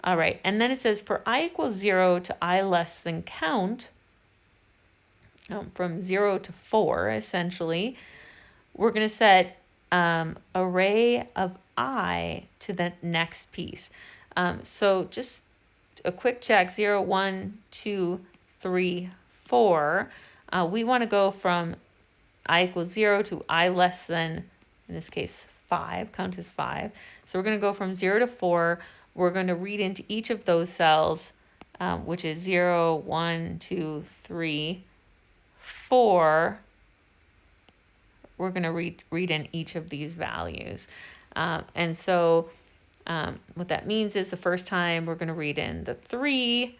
All right, and then it says for I equals 0 to I less than count, from 0 to 4, essentially, we're going to set array of I to the next piece. So just a quick check, 0, 1, 2, 3, 4. We want to go from I equals 0 to I less than, in this case, 5. Count is 5. So we're going to go from 0 to 4. We're going to read into each of those cells, which is 0, 1, 2, 3, 4. We're going to read in each of these values. And so what that means is the first time we're going to read in the 3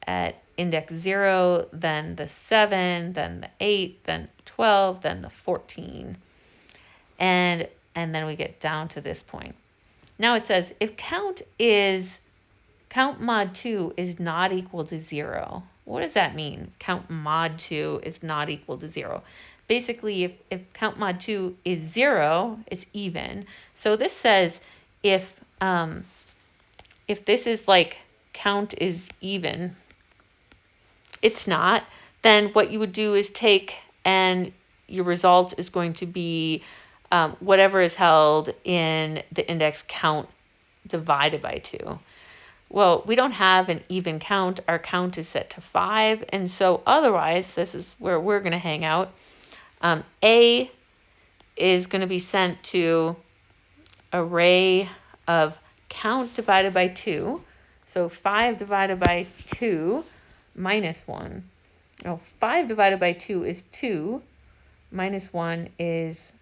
at index 0, then the 7, then the 8, then 12, then the 14. And then we get down to this point. Now it says if count mod 2 is not equal to 0. What does that mean? Count mod 2 is not equal to 0. basically if count mod 2 is 0, it's even. So this says if this is like count is even, it's not, then what you would do is take, and your result is going to be whatever is held in the index count divided by 2. Well, we don't have an even count. Our count is set to 5. And so otherwise, this is where we're going to hang out. A is going to be sent to array of count divided by 2. So 5 divided by 2 minus 1. No, 5 divided by 2 is 2. Minus 1 is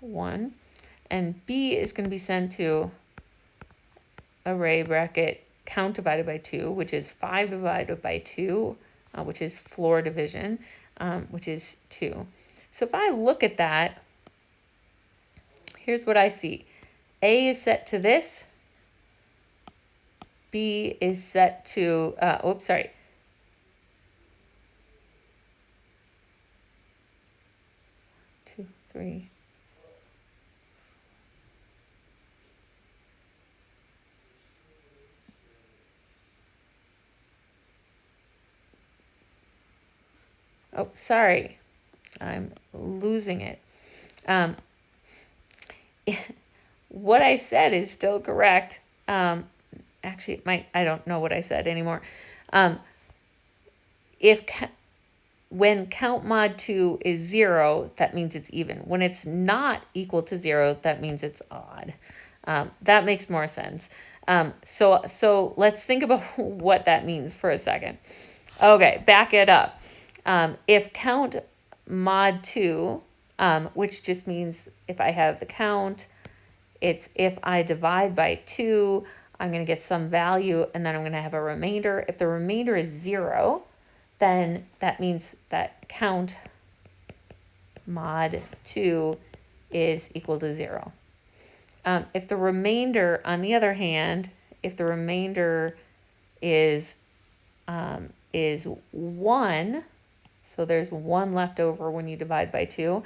1. And B is going to be sent to array bracket count divided by 2, which is 5 divided by 2, which is floor division, which is 2. So if I look at that, here's what I see. A is set to this. B is set to, 2, 3. Oh, sorry. I'm losing it. What I said is still correct. Actually, it might, I don't know what I said anymore. When count mod 2 is 0, that means it's even. When it's not equal to 0, that means it's odd. That makes more sense. So let's think about what that means for a second. Okay, back it up. If count mod 2, which just means if I have the count, it's if I divide by 2, I'm going to get some value, and then I'm going to have a remainder. If the remainder is 0, then that means that count mod 2 is equal to 0. If the remainder, on the other hand, if the remainder is 1, so there's 1 left over when you divide by 2,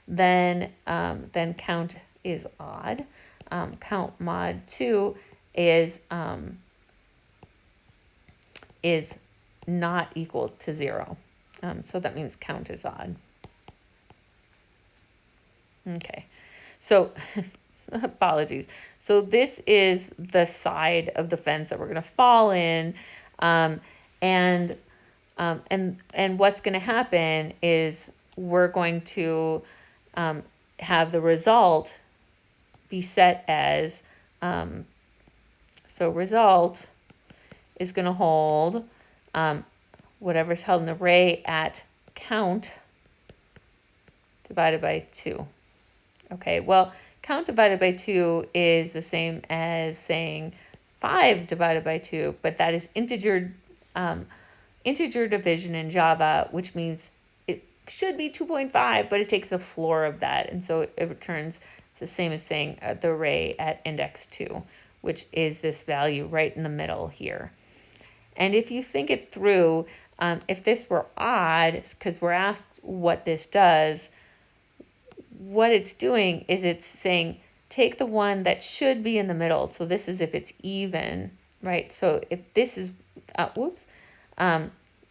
then count is odd. Count mod 2 is not equal to 0. So that means count is odd. Okay, so apologies. So this is the side of the fence that we're going to fall in, and what's going to happen is we're going to have the result be set as, so result is going to hold whatever's held in the array at count divided by 2. Okay, well, count divided by 2 is the same as saying 5 divided by 2, but that is integer division in Java, which means it should be 2.5, but it takes the floor of that, and so it returns the same as saying the array at index 2, which is this value right in the middle here. And if you think it through, if this were odd, because we're asked what this does, what it's doing is it's saying take the one that should be in the middle. So this is if it's even, right? So if this is,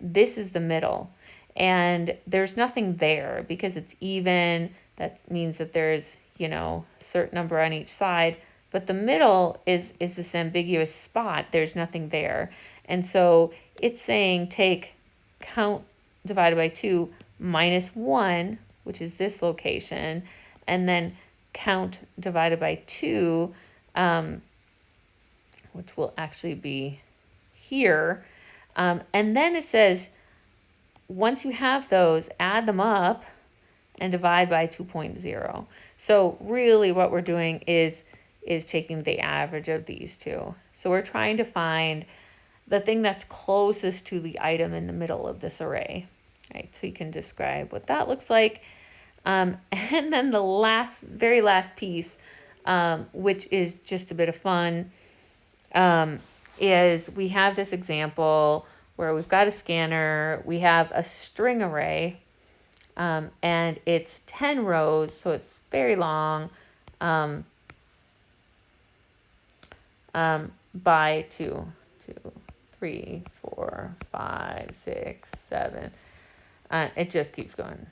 this is the middle, and there's nothing there because it's even. That means that there's, a certain number on each side, but the middle is this ambiguous spot. There's nothing there. And so it's saying take count divided by 2 minus 1, which is this location, and then count divided by 2, which will actually be here. And then it says, once you have those, add them up and divide by 2.0. So really what we're doing is taking the average of these two. So we're trying to find the thing that's closest to the item in the middle of this array, right? So you can describe what that looks like. And then the very last piece, which is just a bit of fun, is we have this example where we've got a scanner, we have a string array, and it's 10 rows, so it's very long, by 2, 3, 4, 5, 6, 7. It just keeps going.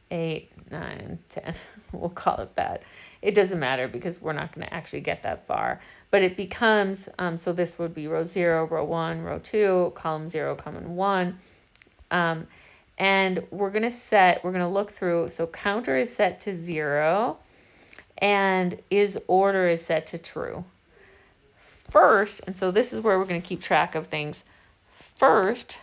8, 9, 10. We'll call it that. It doesn't matter because we're not going to actually get that far. But it becomes, so this would be row 0, row 1, row 2, column 0, column 1. And we're going to look through. So counter is set to 0 and is order is set to true. First, and so this is where we're going to keep track of things. First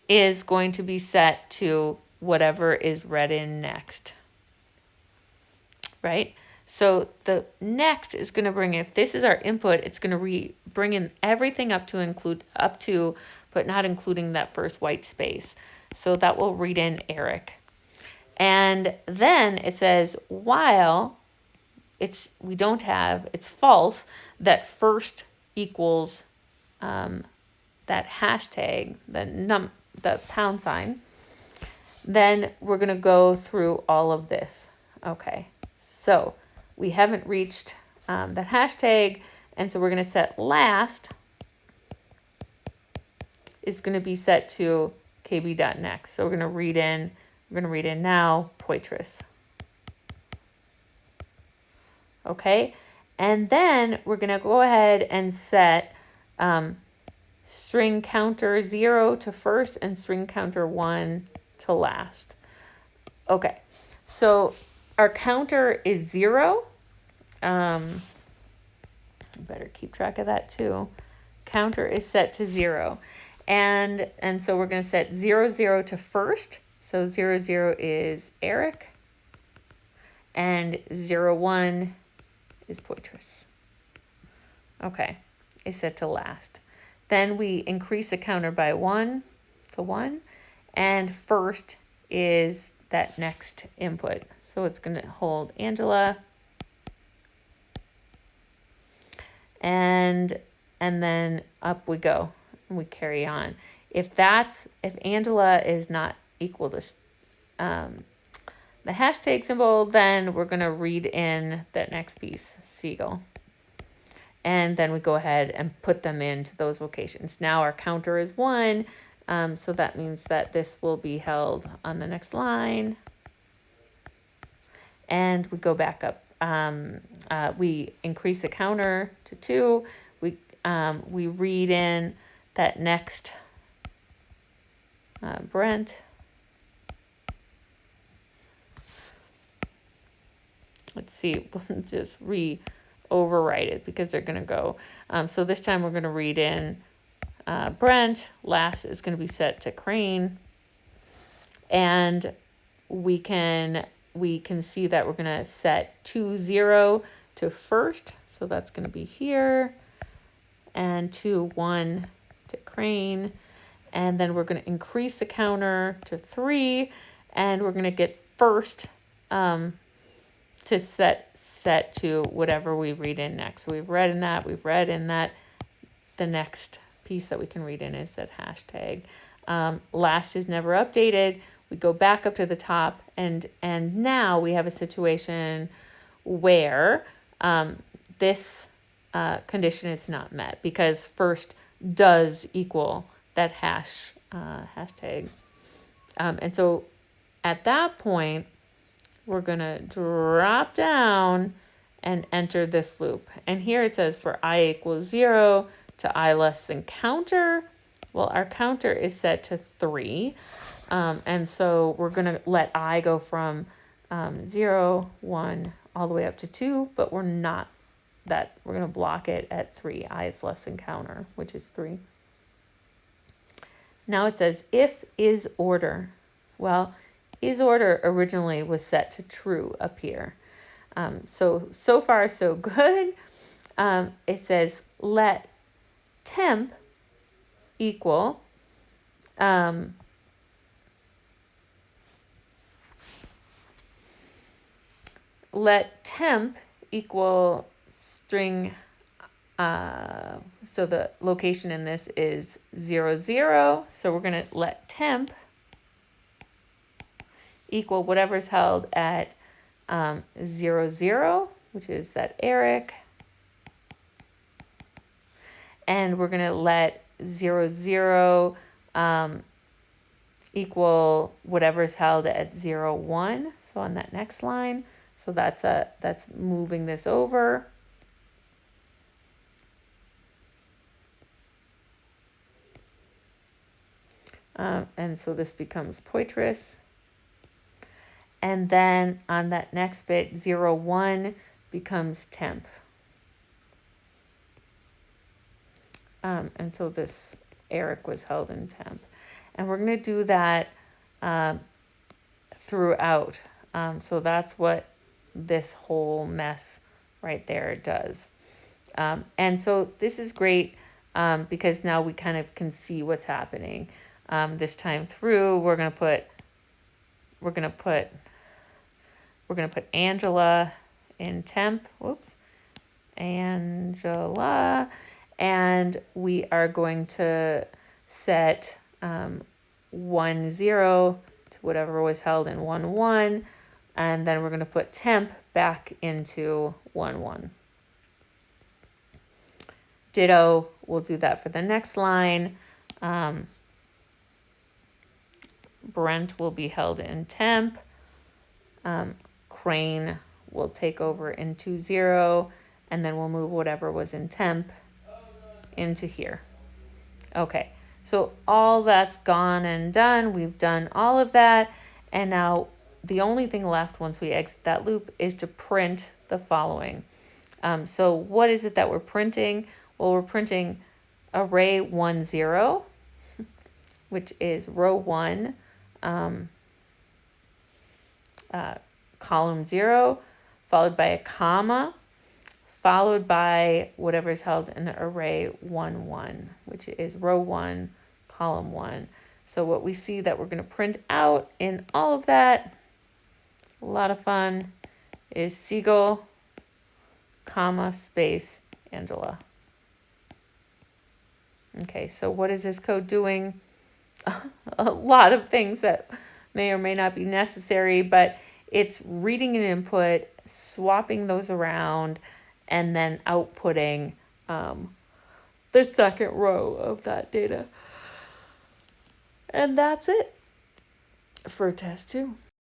is going to be set to whatever is read in next, right? So the next is going to bring, if this is our input, it's going to bring in everything up to, but not including that first white space. So that will read in Eric. And then it says, while it's false, that first equals that hashtag, the pound sign, then we're going to go through all of this. Okay, so we haven't reached that hashtag, and so we're going to set last is going to be set to kb.next. So we're going to read in now Poitras. Okay, and then we're going to go ahead and set string counter 0 to first and string counter 1 to last. Okay, so our counter is 0. Better keep track of that too. Counter is set to 0. And so we're going to set 0, 0 to first. So 0, 0 is Eric. And 0, 1 is Poitras. Okay, is set to last. Then we increase the counter by 1 to 1. And first is that next input. So it's going to hold Angela. And then up we go. And we carry on. If Angela is not equal to the hashtag symbol, then we're going to read in that next piece, Siegel. And then we go ahead and put them into those locations. Now our counter is 1, so that means that this will be held on the next line. And we go back up. We increase the counter to 2. We read in that next Brent. Let's see, we'll just overwrite it because they're going to go. So this time we're going to read in Brent. Last is going to be set to Crane. And we can see that we're going to set 2, 0 to first. So that's going to be here. And 2, 1 to Crane. And then we're going to increase the counter to 3. And we're going to get first to set to whatever we read in next. So we've read in that. The next piece that we can read in is that hashtag. Last is never updated. We go back up to the top, and now we have a situation where this condition is not met because first does equal that hashtag. And so at that point, we're going to drop down and enter this loop. And here it says for I equals 0 to I less than counter. Well, our counter is set to 3. And so we're going to let I go from 0, 1, all the way up to 2, but we're not that. We're going to block it at 3. I is less than counter, which is 3. Now it says if is order. Well, is order originally was set to true up here. So far so good. It says let temp equal let temp equal string So the location in this is 0, 0. So we're going to let temp equal whatever's held at 0, 0, which is that Eric. And we're going to let 0, 0 equal whatever's held at 0, 1. So on that next line. So that's moving this over. And so this becomes Poitras. And then on that next bit, 0, 1 becomes temp. And so this Eric was held in temp. And we're going to do that throughout. So that's what this whole mess right there does. And so this is great because now we kind of can see what's happening. This time through, we're gonna put Angela in temp. Whoops, Angela, and we are going to set 1, 0 to whatever was held in 1, 1, and then we're gonna put temp back into 1, 1. Ditto. We'll do that for the next line. Brent will be held in temp. Crane will take over into 0, and then we'll move whatever was in temp into here. Okay, so all that's gone and done. We've done all of that, and now the only thing left once we exit that loop is to print the following. So what is it that we're printing? Well, we're printing array 1, 0, which is row 1, column 0, followed by a comma, followed by whatever is held in the array 1, 1, which is row 1, column 1. So what we see that we're going to print out in all of that, a lot of fun, is Siegel, comma, space, Angela. Okay, so what is this code doing? A lot of things that may or may not be necessary, but it's reading an input, swapping those around, and then outputting the second row of that data. And that's it for test 2.